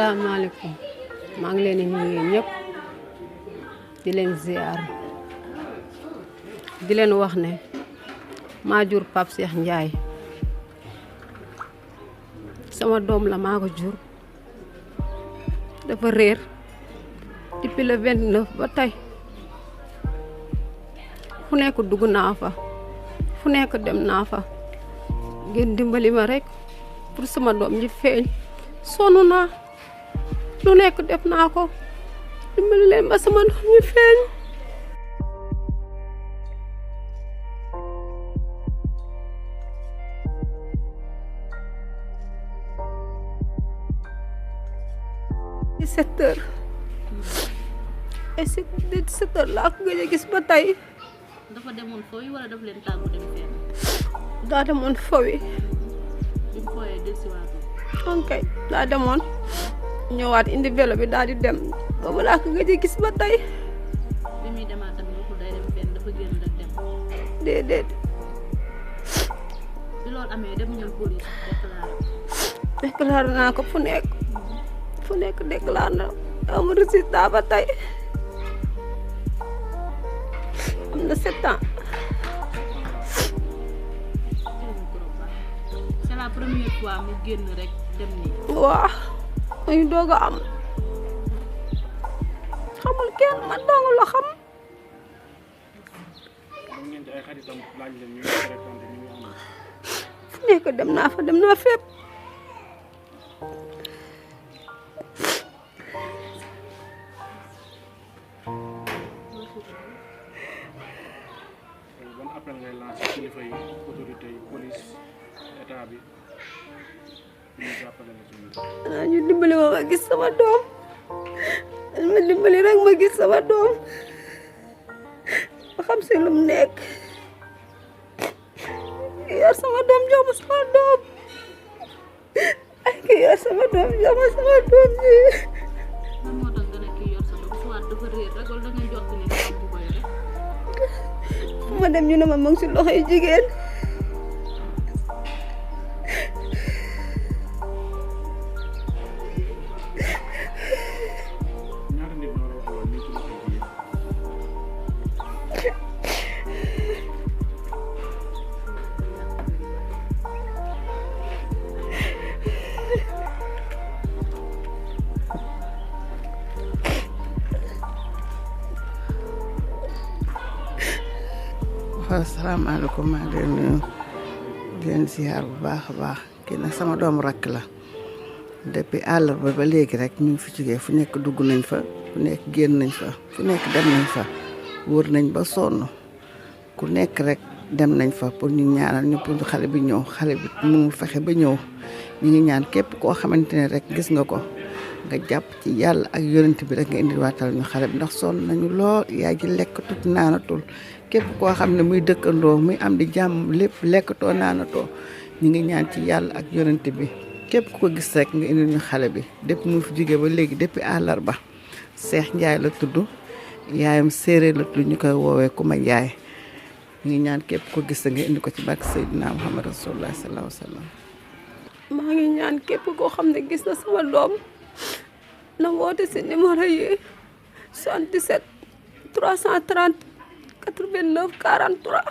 salaamaaleykum maa ngi leen di nuyu ñëpp di leen ziar di leen wax ne maa jur Pape Cheikh Ndiaye sama doom la maa ko jur dafa réer depuis le 29 ba tey fu nekk dugg naa fa fu nekk dem naa fa ngeen dimbali ma rek pour sama doom ji feeñ sonn naa lu nekk def naa ko dimbali leen ba sama doom ji feeñ. ci 7 heures et 17 heures laa ko gëj a gis ba tey. dafa demoon fooy wala daf leen tàggu dem fenn. daa demoon fooy. bi mu fooyee dellusiwaatoo. ok daa demoon ñëwaat indi vélo bi daal di dem boobu laa ko gëj a gis ba tey. bi muy demaat tamit waxul day dem fenn dafa génn rek dem. déedéet. bi loolu amee dem ñëw police déclaré naa ko fu nekk déclaré na amul résultat ba tey am na 7 ans. c'est la première fois mu génn rek dem nii. waaw muy doog a am xamul kenn man dong la xam. fu nekk dem naa fépp. ban appel ngay lancé kilifa yi autorité yi police état bi ñu jàppale la ci ñu dimbali ma gis sama doom ma dimbali rek ma gis sama doom ma xam si lu mu nekk yor sama doom jox ma sama doom ay ki yor sama doom jox ma sama doom ji. lan moo tax nga ne kii yor sa doom soit dafa réer rek wala da ngay jot ni nga bu ko yore. ma dem ñu ne ma mu ngi si loxoy jigéen. ñaata nit ñoo la wax loolu nii ci loxo jigéen. waaw salaamaaleykum maa ngi leen nuyu di leen ziar bu baax a baax kii nag sama doomu rakk la depuis àllarba ba léegi rek ñu ngi fi jógee fu nekk dugg nañ fa fu nekk génn nañ fa fu nekk dem nañ fa wóor nañ ba sonn ku nekk rek dem nañ fa pour ñu ñaanal ñu pour xale bi ñëw xale bi mu fexe ba ñëw ñu ngi ñaan képp koo xamante ne rek gis nga ko nga jàpp ci yàlla ak yonent bi rek nga indiwaatal ñu xale bi ndax sonn nañu lool yaay ji lekkatut naanatul képp koo xam ne muy dëkkandoo muy am di jàmm lépp lekkatoo naanatoo ñu ngi ñaan ci yàlla ak yonent bi képp ku ko gis rek nga indi ñu xale bi depuis mu fi jógee ba léegi depuis àllarba Cheikh Ndiaye la tudd yaayam séeréer la tudd ñu koy woowee Kuma Ndiaye ñu ngi ñaan képp ko gis nga indi ko ci barke Seydina Muhammad Rasulullah sallallahu alayhi wa sallam. maa ngi ñaan képp koo xam ne gis na sama doom na woote si numéro yi 77 330 89 43.